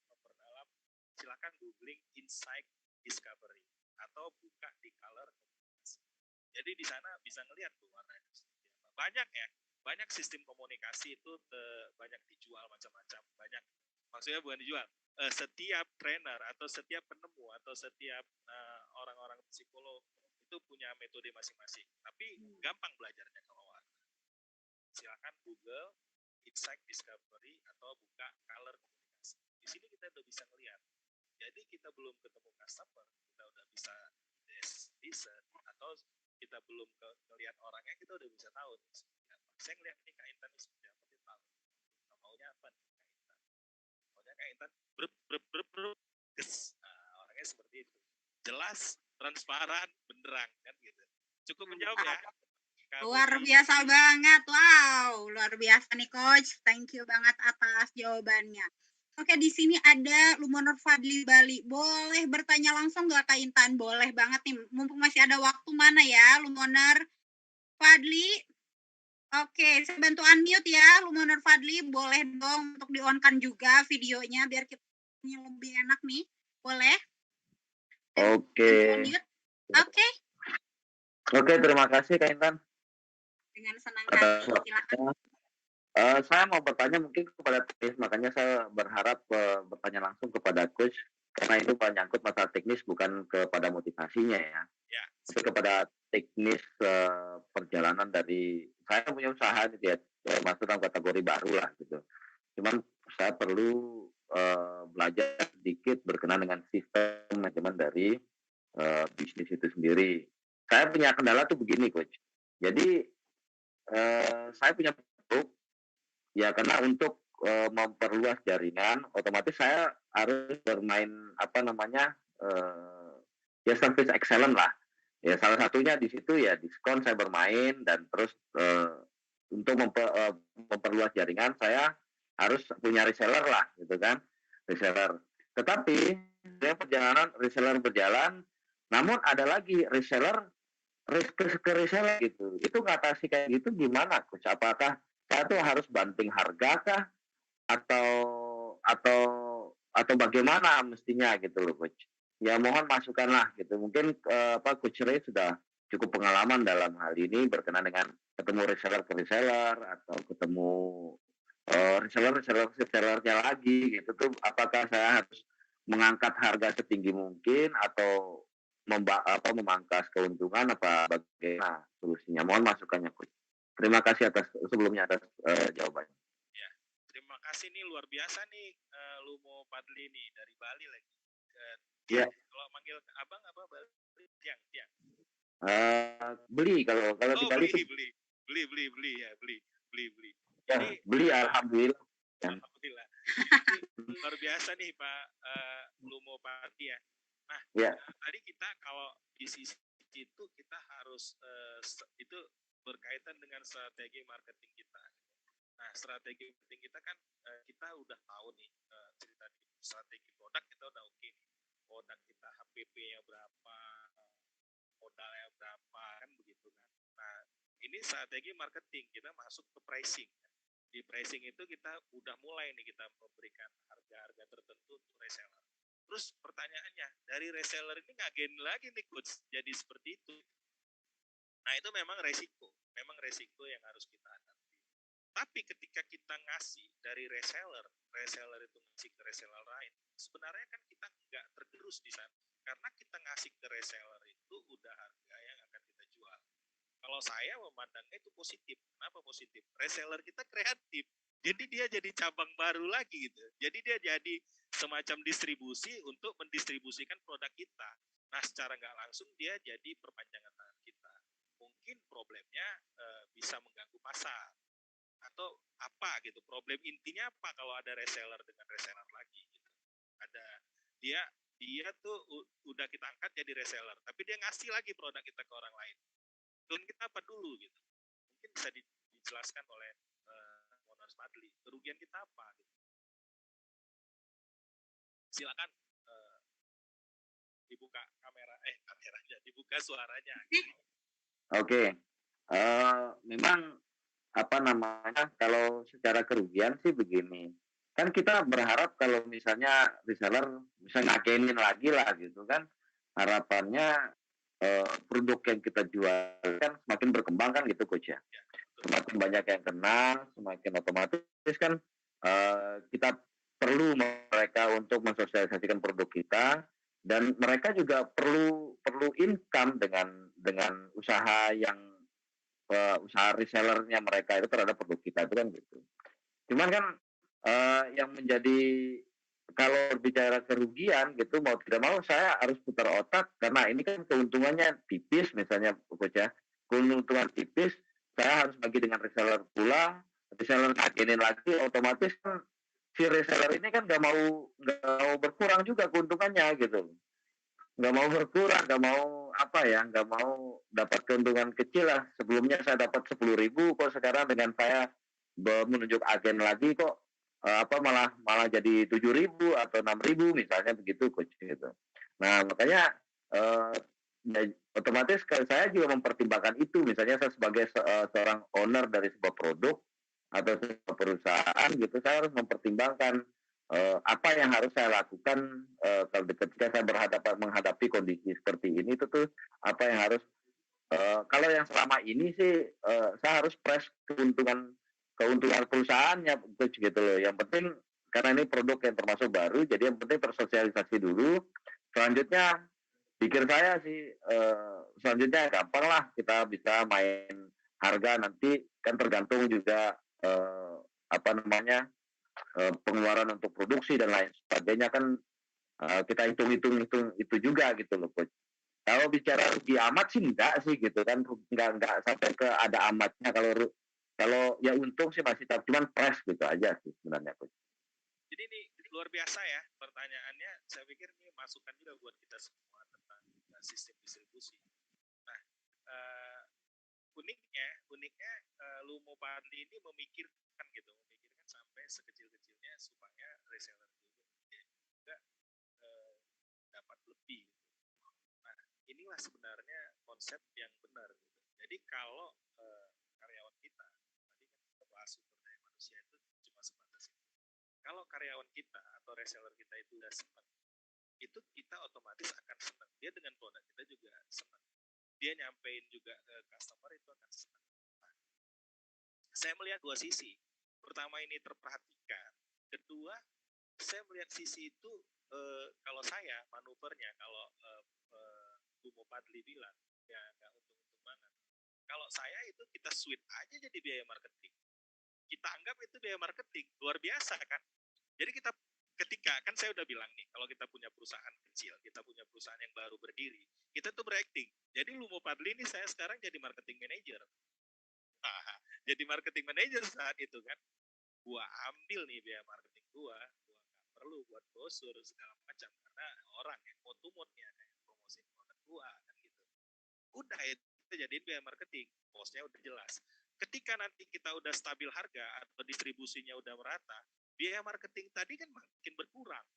memperdalam, silakan googling Insight Discovery atau buka di color. Jadi di sana bisa ngelihat tuh warnanya seperti apa. Banyak ya, banyak sistem komunikasi itu banyak dijual macam-macam. Banyak, maksudnya bukan dijual. Setiap trainer atau setiap penemu atau setiap orang-orang psikolog itu punya metode masing-masing. Tapi gampang belajarnya kalau warna. Silakan Google Insight Discovery atau buka color komunikasi. Di sini kita udah bisa ngelihat. Jadi kita belum ketemu customer, kita udah bisa desain atau kita belum ngelihat orangnya, kita udah bisa tahu nih seperti apa. Saya ngelihat nih Kak Intan ini seperti apa, dia tahu. Maunya apa nih Kak Intan? Maunya Kak Intan orangnya seperti itu. Jelas, transparan, benderang kan gitu. Cukup menjawab ya. Luar biasa banget, wow, luar biasa nih Coach. Thank you banget atas jawabannya. Oke, di sini ada Lumoner Fadli Bali. Boleh bertanya langsung nggak Kak Intan? Boleh banget nih, mumpung masih ada waktu mana ya, Lumoner Fadli. Oke, saya bantu unmute ya, Lumoner Fadli. Boleh dong untuk di-on-kan juga videonya biar kita lebih enak nih. Boleh? Oke. Oke. Oke, terima kasih Kak Intan. Dengan senang hati, silakan. Saya mau bertanya mungkin kepada teknis, makanya saya berharap bertanya langsung kepada coach karena itu menyangkut masalah teknis bukan kepada motivasinya ya. Tapi kepada teknis perjalanan dari saya punya usaha gitu ya, masuk dalam kategori baru lah gitu. Cuman saya perlu belajar sedikit berkenaan dengan sistem manajemen dari bisnis itu sendiri. Saya punya kendala tuh begini coach. Jadi saya punya produk ya karena untuk memperluas jaringan otomatis saya harus bermain apa namanya ya service excellent lah ya salah satunya di situ ya diskon saya bermain dan terus untuk memperluas jaringan saya harus punya reseller lah gitu kan reseller tetapi perjalanan reseller berjalan namun ada lagi reseller ke reseller gitu itu ngatasi kayak gitu gimana coach apakah saya tuh harus banting harga kah atau atau atau bagaimana mestinya gitu loh coach ya mohon masukan lah gitu mungkin coach Ray sudah cukup pengalaman dalam hal ini berkenan dengan ketemu reseller ke reseller atau ketemu resellernya lagi gitu tuh apakah saya harus mengangkat harga setinggi mungkin atau memangkas keuntungan apa bagaimana solusinya mohon masukannya coach. Terima kasih sebelumnya atas jawabannya. Ya, terima kasih nih luar biasa nih Lumo Padli nih dari Bali lagi. Iya. Kalau manggil abang apa Bali? Tiang. Beli kalau di Bali beli ya beli Ya, Jadi beli alhamdulillah. alhamdulillah. Ini luar biasa nih Pak Lumo Pati ya. Nah, Ya. tadi kita kalau di sisi itu kita harus itu berkaitan dengan strategi marketing kita. Nah, strategi marketing kita kan kita udah tahu nih cerita di strategi produk kita udah oke. Produk kita HPP-nya berapa, modalnya berapa, kan begitu kan. Nah, ini strategi marketing, kita masuk ke pricing. Di pricing itu kita udah mulai nih kita memberikan harga-harga tertentu untuk reseller. Terus pertanyaannya, dari reseller ini ngagen lagi nih coach, jadi seperti itu. Nah, itu memang resiko yang harus kita hadapi. Tapi ketika kita ngasih dari reseller itu ngasih ke reseller lain, sebenarnya kan kita nggak tergerus di sana. Karena kita ngasih ke reseller itu udah harga yang akan kita jual. Kalau saya memandangnya itu positif. Kenapa positif? Reseller kita kreatif. Jadi dia jadi cabang baru lagi gitu. Jadi dia jadi semacam distribusi untuk mendistribusikan produk kita. Nah, secara nggak langsung dia jadi perpanjangan tangan kita. Mungkin problemnya bisa mengganggu pasar. Atau apa gitu. Problem intinya apa kalau ada reseller dengan reseller lagi gitu. Ada dia tuh udah kita angkat jadi reseller, tapi dia ngasih lagi produk kita ke orang lain. Kerugian kita apa dulu gitu? Mungkin bisa dijelaskan oleh Monars Padli. Kerugian kita apa? Gitu. Silakan dibuka kameranya, dibuka suaranya. Gitu. Oke. Memang apa namanya? Kalau secara kerugian sih begini. Kan kita berharap kalau misalnya reseller bisa ngagenin lagi lah gitu kan. Harapannya produk yang kita jual kan semakin berkembang kan gitu coach ya. Semakin banyak yang kenal, semakin otomatis kan kita perlu mereka untuk mensosialisasikan produk kita dan mereka juga perlu income dengan usaha yang usaha resellernya mereka itu terhadap produk kita itu kan gitu. Cuman kan yang menjadi kalau bicara kerugian gitu mau tidak mau saya harus putar otak karena ini kan keuntungannya tipis misalnya coach ya, keuntungan tipis saya harus bagi dengan reseller pula, reseller ngagenin lagi otomatis kan si reseller ini kan nggak mau berkurang juga keuntungannya gitu, nggak mau berkurang, nggak mau dapat keuntungan kecil lah. Sebelumnya saya dapat 10.000 kok sekarang dengan saya menunjuk agen lagi kok malah jadi 7.000 atau 6.000 misalnya begitu coach gitu. Nah makanya otomatis saya juga mempertimbangkan itu misalnya saya sebagai seorang owner dari sebuah produk atau sebuah perusahaan gitu saya harus mempertimbangkan apa yang harus saya lakukan ketika saya menghadapi kondisi seperti ini itu tuh apa yang harus kalau yang selama ini sih saya harus press keuntungan perusahaannya gitu loh. Yang penting karena ini produk yang termasuk baru, jadi yang penting tersosialisasi dulu. Selanjutnya pikir saya sih selanjutnya gampang lah kita bisa main harga nanti kan tergantung juga pengeluaran untuk produksi dan lain sebagainya kan kita hitung itu juga gitu loh coach. Kalau bicara rugi amat sih enggak sih gitu kan, enggak sampai ke ada amatnya kalau ya untung sih masih cuman press gitu aja sih sebenarnya coach. Jadi ini luar biasa ya pertanyaannya, saya pikir ini masukan juga buat kita semua tentang sistem distribusi. Nah, uniknya Lumo Padli ini memikirkan sampai sekecil-kecilnya supaya reseller juga dapat lebih. Nah, inilah sebenarnya konsep yang benar. Gitu. Jadi kalau karyawan kita, tadi kan kita bahas sumber daya manusia itu cuma sebatas itu. Kalau karyawan kita atau reseller kita itu udah senang, itu kita otomatis akan senang. Dia dengan produk kita juga senang. Dia nyampein juga ke customer itu akan senang. Nah, saya melihat dua sisi. Pertama ini terperhatikan. Kedua, saya melihat sisi itu kalau saya manuvernya kalau Lumo Padli bilang ya nggak untung-untung banget. Kalau saya itu kita switch aja jadi biaya marketing. Kita anggap itu biaya marketing luar biasa kan. Jadi ketika kan saya udah bilang nih kalau kita punya perusahaan kecil, kita punya perusahaan yang baru berdiri, kita tuh berakting. Jadi Lumo Padli ini saya sekarang jadi marketing manager. Nah, jadi marketing manager saat itu kan, gua ambil nih biaya marketing gua nggak perlu buat brosur segala macam karena orang yang mau tumutnya kayak promosi produk gua kan gitu. Udah itu jadi biaya marketing, posnya udah jelas. Ketika nanti kita udah stabil harga atau distribusinya udah merata, biaya marketing tadi kan makin berkurang.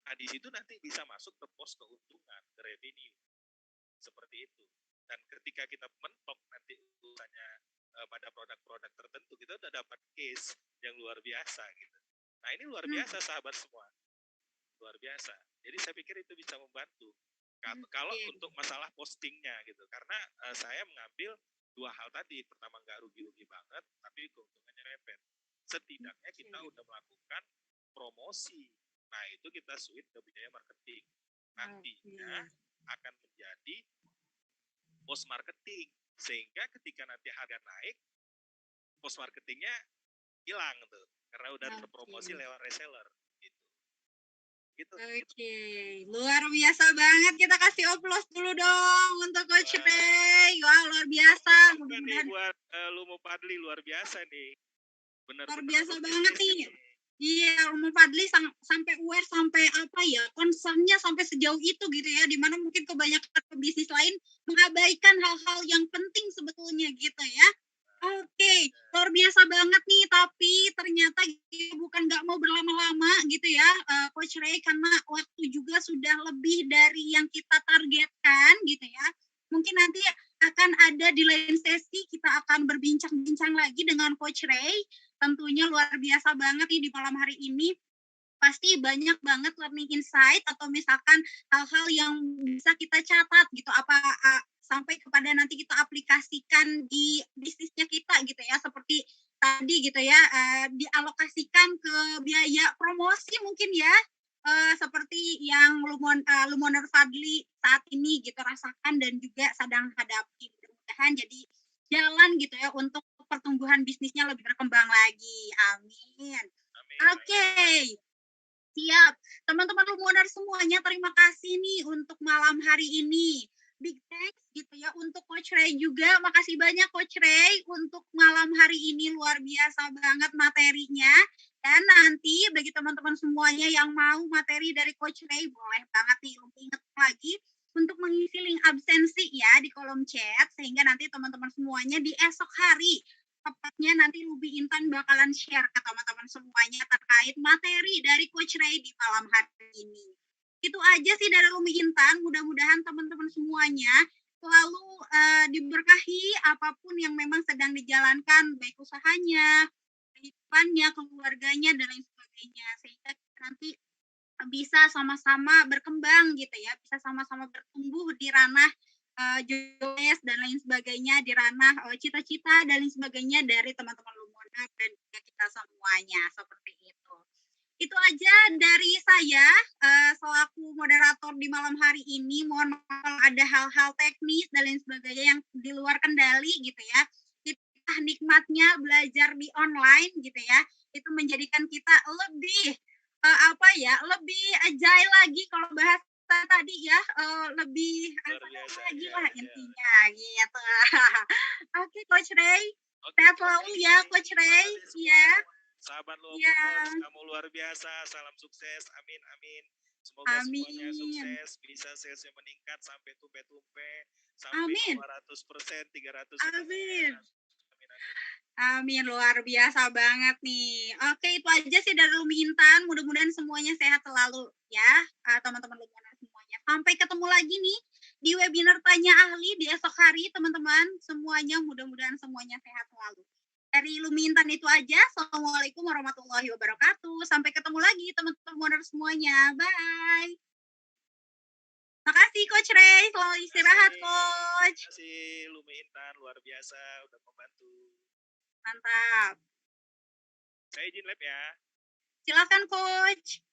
Nah, di situ nanti bisa masuk ke pos keuntungan, ke revenue. Seperti itu. Dan ketika kita mentok nanti urusannya pada produk-produk tertentu, kita udah dapat case yang luar biasa gitu. Nah, ini luar biasa sahabat semua. Luar biasa. Jadi saya pikir itu bisa membantu. Kalau untuk masalah postingnya gitu. Karena saya mengambil dua hal tadi. Pertama, nggak rugi-rugi banget, tapi keuntungannya mepet. Setidaknya kita udah melakukan promosi. Nah, itu kita switch ke biaya marketing. Nantinya akan menjadi post marketing. Sehingga ketika nanti harga naik, post marketingnya hilang tuh. Karena udah terpromosi lewat reseller. Gitu. Oke, luar biasa banget. Kita kasih applause dulu dong untuk Coach Ray. Wah, luar biasa. Mudah-mudahan nih buat Lumo Padli luar biasa nih. Luar biasa banget nih. Iya, Lumo Padli sampai aware, sampai apa ya, concernnya sampai sejauh itu gitu ya, dimana mungkin kebanyakan pebisnis lain mengabaikan hal-hal yang penting sebetulnya gitu ya. Oke, luar biasa banget nih, tapi ternyata bukan nggak mau berlama-lama gitu ya, Coach Ray, karena waktu juga sudah lebih dari yang kita targetkan gitu ya. Mungkin nanti akan ada di lain sesi, kita akan berbincang-bincang lagi dengan Coach Ray. Tentunya luar biasa banget nih di malam hari ini. Pasti banyak banget learning insight atau misalkan hal-hal yang bisa kita catat gitu, sampai kepada nanti kita aplikasikan di bisnisnya kita gitu ya, seperti tadi gitu ya, dialokasikan ke biaya promosi mungkin ya, seperti yang Lumoner Fadli saat ini gitu rasakan dan juga sedang hadapi. Mudah-mudahan jadi jalan gitu ya untuk pertumbuhan bisnisnya lebih berkembang lagi. Amin. Oke. Siap. Teman-teman Lumoner semuanya, terima kasih nih untuk malam hari ini. Big thanks gitu ya untuk Coach Ray juga. Makasih banyak Coach Ray untuk malam hari ini, luar biasa banget materinya. Dan nanti bagi teman-teman semuanya yang mau materi dari Coach Ray, boleh banget nih ingat lagi untuk mengisi link absensi ya di kolom chat, sehingga nanti teman-teman semuanya di esok hari tepatnya nanti Ruby Intan bakalan share ke teman-teman semuanya terkait materi dari Coach Ray di malam hari ini. Itu aja sih dari Ruby Intan, mudah-mudahan teman-teman semuanya selalu diberkahi apapun yang memang sedang dijalankan, baik usahanya, kehidupannya, keluarganya, dan lain sebagainya, sehingga nanti bisa sama-sama berkembang gitu ya, bisa sama-sama bertumbuh di ranah joys dan lain sebagainya, di ranah cita-cita dan lain sebagainya dari teman-teman Lumoner dan juga kita semuanya, seperti itu. Itu aja dari saya selaku moderator di malam hari ini. Mohon maaf kalau ada hal-hal teknis dan lain sebagainya yang di luar kendali gitu ya. Kita nikmatnya belajar di online gitu ya, itu menjadikan kita lebih lebih agile lagi kalau bahasa tadi ya, lebih lagi lah intinya gitu. Oke, Coach Ray. Sehat selalu ya Coach Ray. Ya. Sahabat Lumoners, kamu luar biasa. Salam sukses. Amin, amin. Semoga semuanya sukses, bisa salesnya meningkat sampai tumpe-tumpe, sampai 200%, 300%. Amin. Amin, luar biasa banget nih. Oke, itu aja sih dari Lumi Intan. Mudah-mudahan semuanya sehat selalu ya, teman-teman Lumoner semuanya. Sampai ketemu lagi nih di webinar Tanya Ahli di esok hari, teman-teman. Semuanya mudah-mudahan semuanya sehat selalu. Dari Lumi Intan itu aja. Assalamualaikum warahmatullahi wabarakatuh. Sampai ketemu lagi teman-teman Lumoner semuanya. Bye. Makasih Coach Ray, selamat istirahat Coach. Terima kasih Lumi Intan, luar biasa udah membantu. Mantap. Saya izin lab ya. Silakan Coach.